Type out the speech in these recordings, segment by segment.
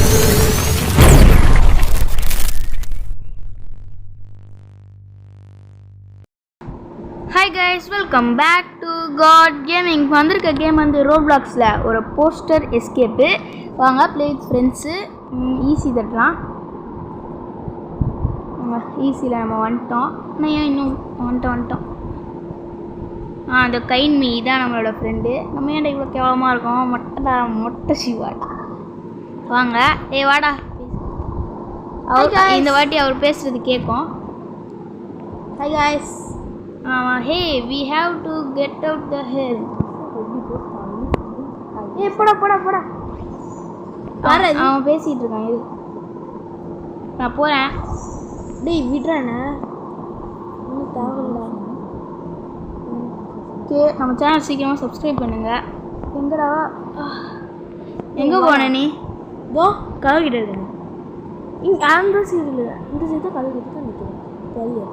Hi guys, welcome back to God Gaming. வந்திருக்க game வந்து ரோப்ளாக்ஸில் ஒரு போஸ்டர் எஸ்கேப்பு. வாங்க ப்ளே வித் ஃப்ரெண்ட்ஸு. ஈஸி தட்டலாம். ஈஸியில் நம்ம வந்துட்டோம். ஆனால் ஏன் இன்னும் வந்துட்டோம். அந்த கைன் மீ தான் நம்மளோட ஃப்ரெண்டு. நம்ம ஏன்டா இவ்வளோ கேவலமாக இருக்கோம்? மொட்டை சிவாடா. வாங்க வாடா. இந்த வாட்டி அவர் பேசுகிறது கேட்கும். Hi guys. Hey, we have to get out the hell. போடா அவன் பேசிட்டு இருக்கான். இரு நான் போறேன். டேய் விடுறானே. இன்னும் தேவையில்ல. ஓகே, நம்ம சேனல் சீக்கிரமாக சப்ஸ்கிரைப் பண்ணுங்க. எங்கடா எங்கே போன நீ? தோ கதவு கிட்ட இருக்கு. இங்கே அந்த சைடில் இந்த சைடு தான் கதவு கிட்ட தான் நிற்கிறேன். சரியா?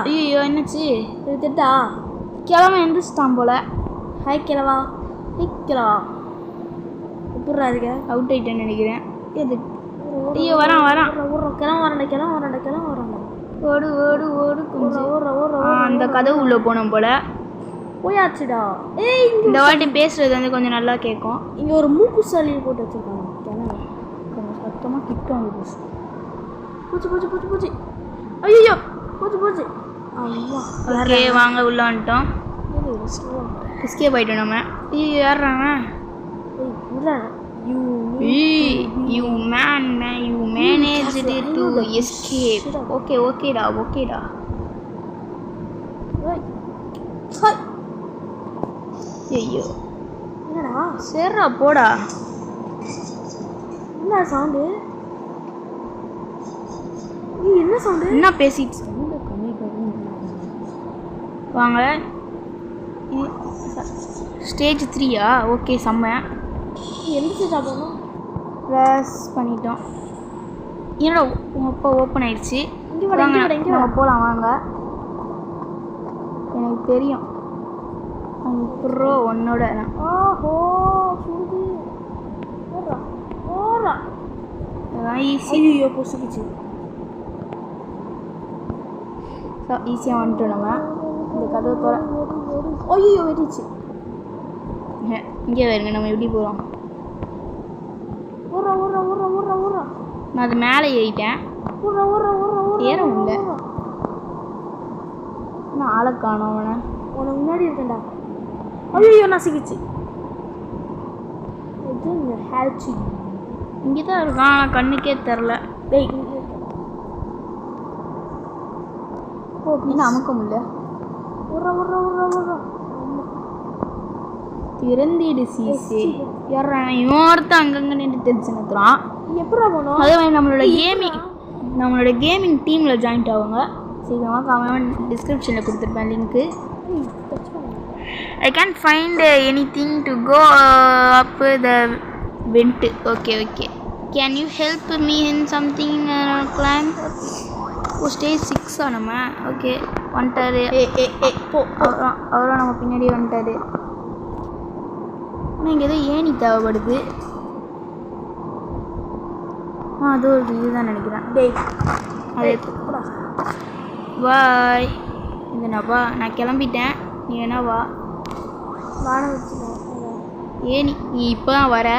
ஐயோ என்னாச்சு? தெரியுதா? கிழமை எந்திரிச்சிட்டான் போல. ஹாய் கிழவா. எப்படா இருக்க? அவுட் ஆயிட்டேன்னு நினைக்கிறேன். எது? ஐயோ வரான் கிளம்ப ஓடு கொஞ்சம். அந்த கதவு உள்ளே போனோம் போல. போயாச்சுடா. இந்த வாட்டி பேசுறது வந்து கொஞ்சம் நல்லா கேட்கும். இங்கே ஒரு மூக்கு சளி போட்டு வச்சிருக்காங்க. கிணறு கொஞ்சம் சத்தமாக கிட்ட வந்து பேசு. பூச்சி ஐயோ பூச்சி. ஓகே வாங்க உள்ள வந்துட்டோம். எஸ்கேப் ஆகிட்டோம் நம்ம. ஐயோ யாருறாங்க? You managed to escape. ஓகேடா. ஐயோ என்னடா? சரிடா போடா. என்ன சவுண்டு? என்ன சவுண்டு? என்ன பேசிட்டு வாங்க. ஸ்டேஜ் 3யா? ஓகே செம்ம. எந்த ஸ்டேஜ் ஆகணும்? ப்ரெஸ் பண்ணிட்டோம். என்னடா அப்போ ஓப்பன் ஆயிடுச்சு. இங்கே போகலாம் வாங்க. எனக்கு தெரியும் ப்ரோ உன்னோட. ஓஹோ சுடுது. ஓரா இதெல்லாம் ஈஸி. ஐயோ பொசுக்குச்சு. ஈஸியாக வந்துட்டோம் நம்ம. இந்த கதவு தோற. ஐயோ வெட்டிச்சு. இங்கே வருங்க. நம்ம எப்படி போகிறோம்? ஊரா நான் அது மேலே ஏறிட்டேன். ஏற முடியல. நான் ஆளை காணோம். அவனை உனக்கு முன்னாடி இருக்கேன்டா. ஐயோ நசிக்கிச்சு. இது ஹேல்ச்சி இங்கே தான் இருக்கான். ஆனால் கண்ணுக்கே தெரில. டேய் என்ன அமுக்க முடியல. ஊரா திறந்திடு சீசே. யாரான் இவன் ஒருத்தன் அங்கங்கே நின்று டென்ஷன் எடுத்துறான். எப்படா போனோம்? அதே மாதிரி நம்மளோட கேமிங் டீமில் ஜாயின்ட் ஆகுங்க. சீக்கிரமாக கமெண்ட் டிஸ்கிரிப்ஷனில் கொடுத்துருப்பேன் link. I can't find anything to go up the vent. Okay. Can you help me in something climb? Stage 6 நம்ம. ஓகே வந்துட்டாரு. அவரும் நம்ம பின்னாடி வந்துட்டாரு. ஆனால் இங்கே ஏதோ ஏணி தேவைப்படுது. அது ஒரு இதுதான் நினைக்கிறேன். அதே பாய். இதுனாப்பா நான் கிளம்பிட்டேன். நீ வேணா வா. ஏணி நீ இப்போ தான் வர.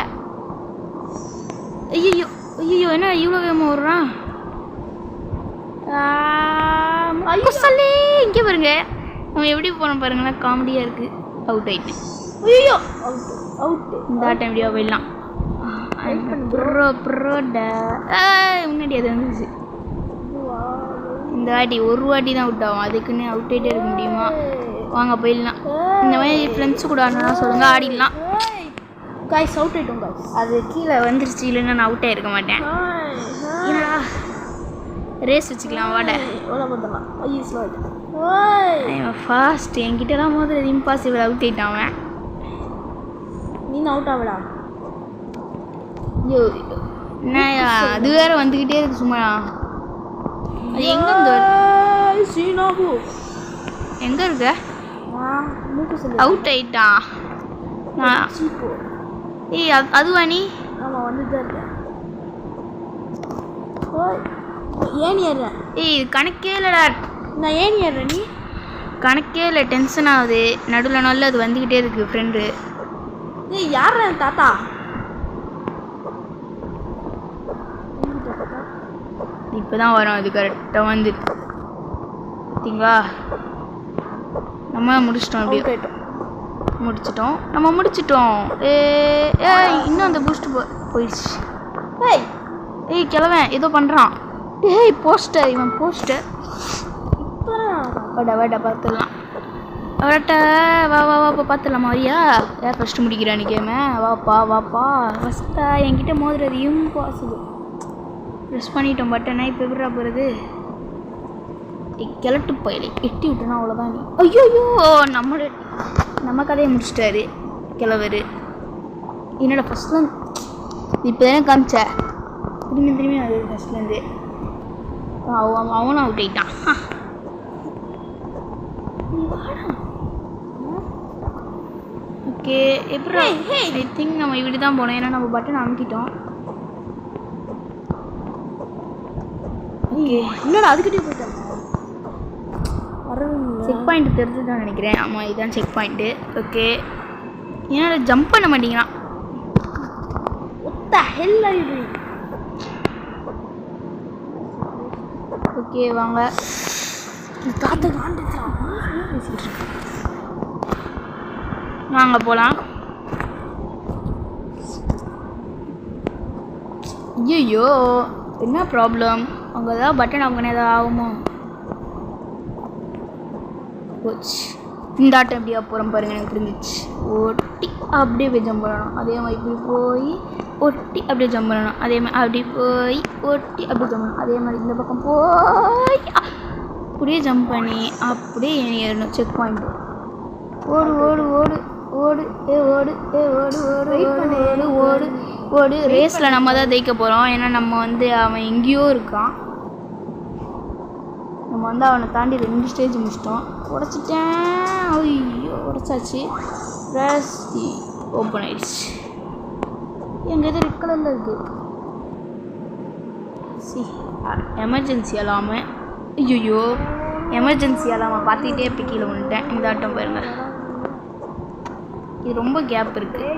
ஐயோ என்ன இவ்வளோ வேகமாக வர்றான்? சொல்லி இங்கே பாருங்க. நம்ம எப்படி போனோம் பாருங்களேன். காமெடியாக இருக்குது. அவுட் ஆகிட்டேன். ஐயோ இந்த ஆட்டம் எப்படியா போயிடலாம். முன்னாடி அது வந்துச்சு. இந்த வாட்டி ஒரு வாட்டி தான் அவுட் ஆகும். அதுக்குன்னு அவுட் ஆகிட்டே இருக்க முடியுமா? வாங்க போயிடலாம். இந்த மாதிரி ஃப்ரெண்ட்ஸு கூட ஆடணும்னா சொல்லுங்க, ஆடிடலாம். காய்ஸ் அவுட் ஆகிட்டோம் காய்ஸ். அது கீழே வந்துருச்சு. இல்லைன்னா நான் அவுட் ஆகிருக்க மாட்டேன். ரேஸ் வச்சுக்கலாம் வாட. ஃபாஸ்ட் என்கிட்டலாம் முதல்ல இம்பாசிபிள் அவுட் ஆகிட்டான் அவன். நீ அவுட் ஆகடா. ஐயோ என்னயா அது வேற வந்துக்கிட்டே இருக்கு சும்மா. அது எங்கே இருக்க? அவுட் ஆயிட்டான். ஏய் அதுவா நீ? ஆமாம் வந்துட்டு தான் இருக்கேன். ஏன் ஏறுறேன்? ஏய் இது கணக்கே இல்லைடா. நான் ஏன் ஏறுறேன்? நீ கணக்கே இல்லை, டென்ஷன் ஆகுது. நடுவில் நல்ல அது வந்துக்கிட்டே இருக்குது ஃப்ரெண்டு. ஏய் யார் தாத்தா? இப்போ தான் வரும், அது கரெக்டாக வந்து பார்த்தீங்களா? நம்ம முடிச்சிட்டோம். அப்படியே முடிச்சிட்டோம். இன்னும் அந்த பூஸ்ட் போயிடுச்சு. ஏய் கிழவன் ஏதோ பண்ணுறான். போஸ்டர், இவன் போஸ்டர். வாடா பார்த்துடலாம். அவர்கிட்ட வா பார்த்துடலாமா? வரியா? யார் ஃபஸ்ட்டு முடிக்கிறான்னு கேம? வாப்பா ஃபஸ்ட்டா என்கிட்ட மோதுறது இம்பாசிபிள். ப்ரெஸ் பண்ணிட்டோம் பட்டனை. இப்போ எப்படா போகிறது? கிளட்டு போயிடு, எட்டி விட்டோன்னா அவ்வளோதான். நீ ஐயோ நம்ம கதையை முடிச்சிட்டாரு கிழவர். என்னோட ஃபஸ்ட்லேருந்து இப்போ தானே காமிச்ச, திரும்பி அது ஃபஸ்ட்லேருந்து அவனும் அவுட் ஆகிட்டான். ஓகே எப்படி? ஐ திங்க் நம்ம இப்படி தான் போனோம், ஏன்னா நம்ம பட்டன் அமுக்கிட்டோம். ஓகே இன்னொரு அதுக்கிட்டே போயிட்டேன். செக் பாயிண்ட் தெரிஞ்சு தான் நினைக்கிறேன். ஆமாம் இதுதான் செக் பாயிண்ட்டு. ஓகே ஏன்னா ஜம்ப் பண்ண மாட்டேங்கிறான். ஓகே வாங்க. வாங்க போகலாம். ஐயோ என்ன ப்ராப்ளம்? அங்கே ஏதாவது பட்டன் அவங்க ஏதாவது ஆகுமோ? போச்சு. இந்த ஆட்டம் எப்படியா போகிறோம் பாருங்க, எனக்கு புரிஞ்சிச்சு. ஒட்டி அப்படியே போய் ஜம்ப் பண்ணணும். அதே மாதிரி இப்படி போய் ஒட்டி அப்படியே ஜம்ப் பண்ணணும். அதே மாதிரி அப்படி போய் ஒட்டி அப்படியே ஜம்ப் பண்ணணும். அதே மாதிரி இந்த பக்கம் போய் அப்படியே ஜம்ப் பண்ணி அப்படியே ஏறணும். Check point. ஓடு. ரேஸில் நம்ம தான் ஜெயிக்க போகிறோம். ஏன்னா நம்ம வந்து அவன் எங்கேயோ இருக்கான். நம்ம வந்து அவனை தாண்டி 2 ஸ்டேஜ் முடிச்சிட்டோம். உடச்சிட்டேன். ஐயோ உடச்சாச்சு. ரேஸ் ஓப்பன் ஆயிடுச்சு. எங்கள் இது ரெட் கலரில் இருக்குது. எமர்ஜென்சி அலாமல். ஐயோ எமர்ஜென்சி அலாமல் பார்த்துக்கிட்டே இப்போ கீழே வந்துட்டேன். இந்த ஆட்டம் பாருங்கள், இது ரொம்ப கேப் இருக்குது.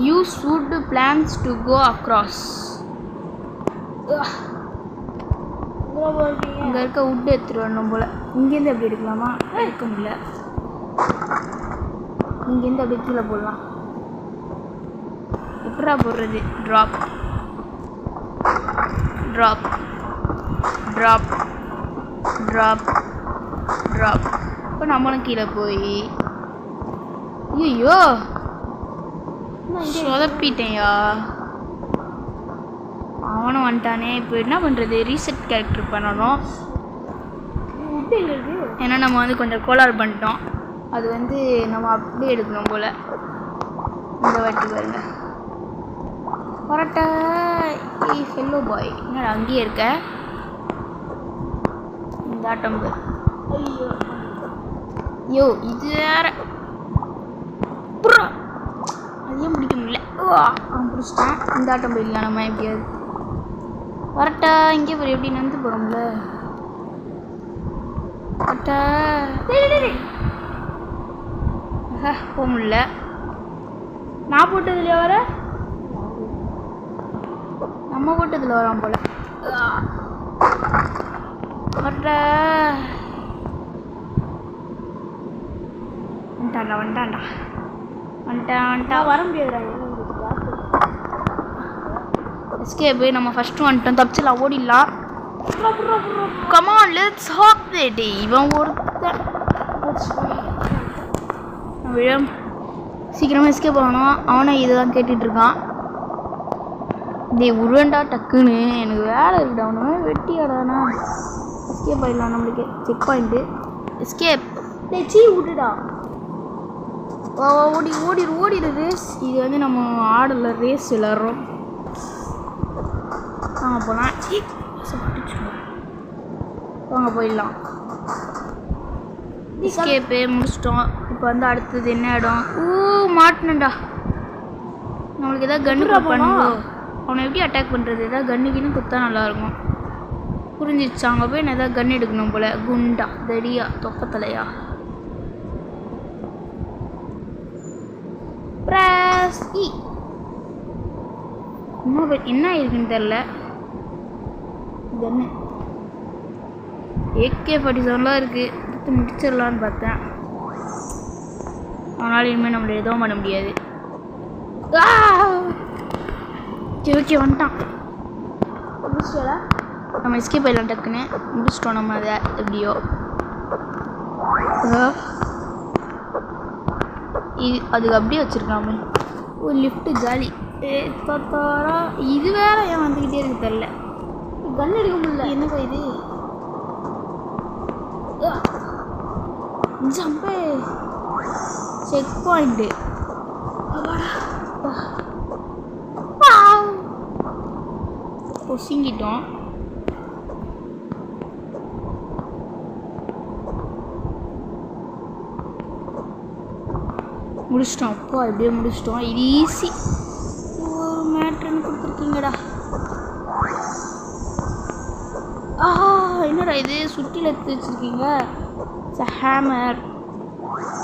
Use wood planks to go across. இங்கே இருக்க வுட் எடுத்துகிட்டு வரணும் போல். இங்கேருந்து எப்படி எடுக்கலாமா? எடுக்க முடியல. இங்கேருந்து அப்படியே கீழே போடலாம். எப்படா போடுறது? ட்ராப். இப்போ நம்மளும் கீழே போய் ஐயோ சொதப்பிட்டேயா. அவனும் வந்துட்டானே. இப்போ என்ன பண்ணுறது? ரீசெட் கேரக்டர் பண்ணணும். ஏன்னா நம்ம வந்து கொஞ்சம் கோளாறு பண்ணிட்டோம். அது வந்து நம்ம அப்படியே எடுக்கணும் போல். இந்த வாட்டி பாருங்க. கரெக்டா. ஹெல்லோ பாய், என்னடா அங்கேயே இருக்க? இந்த ஆட்டம் ஐயோ இது வேற. அதையும் பிடிக்க முடியல. அவன் பிடிச்சிட்டான். இந்த ஆட்டம் போயிடலாம் நம்ம எப்படியாவது. கரெக்டா இங்கே போய் எப்படி நடந்து போகிறோம்ல. கரெக்டா போக முடியல. நான் போட்டதுல வர, நம்ம போட்டதில் வரான் போல. கரெக்டா வந்துட்டான்டா. வர முடியாதுடா. எஸ்கேப். நம்ம ஃபஸ்ட்டு வந்துட்டோம். தப்பிச்சிடலாம், ஓடிடலாம். Come on let's hop it. இவன் ஒருத்தன் விழம். சீக்கிரமாக எஸ்கேப் பண்ணணும். அவனை இதுதான் கேட்டுட்ருக்கான். உருவண்டா டக்குன்னு. எனக்கு வேலை இருக்குடா. அவனை வெட்டி ஆடானா. எஸ்கேப் ஆகிடலாம். நம்மளுக்கு செக் பாயிண்ட்டு. எஸ்கேப். சீ விட்டுடா. ஓடிடு ரேஸ். இது வந்து நம்ம ஆடல ரேஸ் விளாட்றோம். வாங்க போகலாம். வாங்க போயிடலாம். எஸ்கேப்பு முடிச்சிட்டோம். இப்போ இப்போ வந்து அடுத்தது என்ன இடம்? மாட்டினண்டா. நம்மளுக்கு எதாவது கன்று பண்ணுவோ. அவனை எப்படி அட்டாக் பண்ணுறது? எதாவது கன்னுக்கின்னு குத்தா நல்லாயிருக்கும். புரிஞ்சிச்சு. அங்கே போய் நான் எதாவது கன் எடுக்கணும் போல். குண்டா தடியா தொப்பத்தலையா. என்ன இருக்குன்னு தெரில. கன்னு AK-47 இருக்குது. எடுத்து முடிச்சிடலான்னு பார்த்தேன். அதனால் இனிமேல் நம்மளை எதுவும் பண்ண முடியாது. ஓகே வந்துட்டான். முடிச்சிடல. நம்ம எஸ்கேப் ஆயிடலாம் டக்குன்னு. முடிச்சிட்டோம் நம்ம அதை எப்படியோ. இது அதுக்கு அப்படியே வச்சுருக்காமே. ஒரு லிஃப்ட்டு ஜாலி. இது வேற ஏன் வந்துக்கிட்டே இருக்கு தெரில. கன் எடுக்க முடியல. என்னப்பா இது? ஜம்பே செக் பாயிண்ட்டு. பொசிங்கிட்டோம். முடிச்சிட்டோம். அப்போ அப்படியே முடிச்சிட்டோம். இது ஈஸி. ஒரு மேட்ருன்னு கொடுத்துருக்கீங்கடா. என்னடா இது சுற்றில எடுத்து வச்சுருக்கீங்க?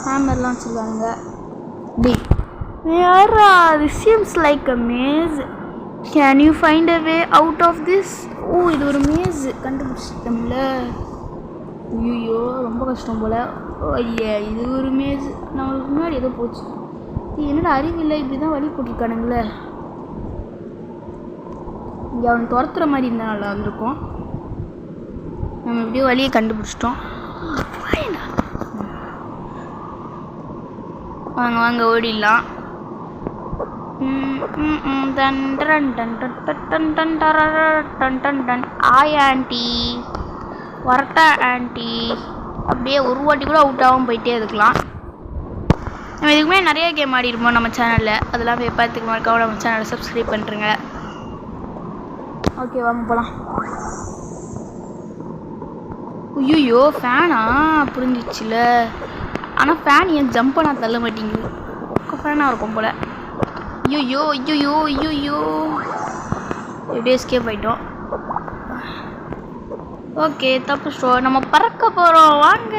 ஹேமர்லாம் வச்சுருக்காங்க. யாரா? this seems like a maze. Can you find a way out of this? இது ஒரு மேஸ். கண்டுபிடிச்சிட்டோம்ல. ஐயோ ரொம்ப கஷ்டம் போல். ஐயா இது ஒரு மேஸ். நம்மளுக்கு முன்னாடி ஏதோ போச்சு. என்னடா அறிவில்லை. இப்படி தான் வழி போட்டிருக்கானுங்களே. இங்கே அவன் துரத்துற மாதிரி இருந்தால் நல்லா வந்திருக்கும். நம்ம எப்படியோ வழியை கண்டுபிடிச்சிட்டோம். வாங்க வாங்க ஓடிடலாம். ஆய் ஆண்டி வரட்டா ஆண்டி. அப்படியே ஒரு வாட்டி கூட அவுட் ஆகாமல் போயிட்டே இருக்கலாம். நம்ம இதுக்குமே நிறைய கேம் ஆடிருப்போம் நம்ம சேனலில். அதெல்லாம் போய் பார்த்துக்க மறக்காம நம்ம சேனலை சப்ஸ்கிரைப் பண்ணுறேங்க. ஓகே வாங்க போகலாம். ஐயோ ஃபேனா? புரிஞ்சிச்சுல. ஆனால் ஃபேன் ஏன் ஜம்ப் பண்ணால் தள்ள மாட்டேங்குது. ஃபேனாக இருக்கும் போல். ஐயோ ஐயோ ஐயோ எப்படியே எஸ்கேப் ஆகிட்டோம். ஓகே தப்பு. நம்ம பறக்க போகிறோம். வாங்க.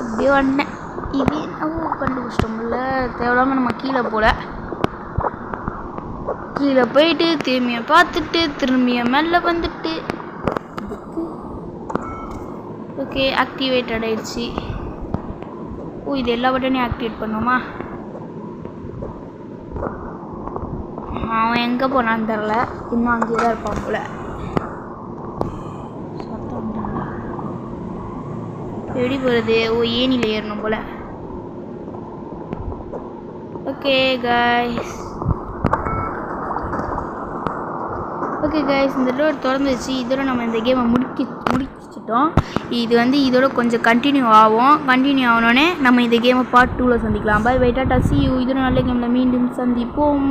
எப்படியோ வந்தேன். இது கண்டுபிடிச்சிட்டோம்ல. தேவையில்லாமல் நம்ம கீழே போல. கீழே போயிட்டு திரும்பிய பார்த்துட்டு திரும்பிய மேலே வந்துட்டு. ஓகே ஆக்டிவேட்டட் ஆயிடுச்சு. இது எல்லா பட்டனையும் ஆக்டிவேட் பண்ணுவோமா? அவன் எங்கே போனான்னு தெரில. இன்னும் அங்கேயே தான் இருப்பான் போல. எப்படி போகிறது? ஏனியில் ஏறணும் போல. ஓகே கைஸ் இந்த டோர் திறந்துச்சு. இதோட நம்ம இந்த கேமை முடிச்சிட்டோம். இது வந்து இதோட கொஞ்சம் கண்டினியூ ஆகும். கண்டினியூ ஆகணுன்னே நம்ம இந்த கேமை பார்ட் 2ல் சந்திக்கலாம். Bye tata see you. இதோட நல்ல கேமில் மீண்டும் சந்திப்போம்.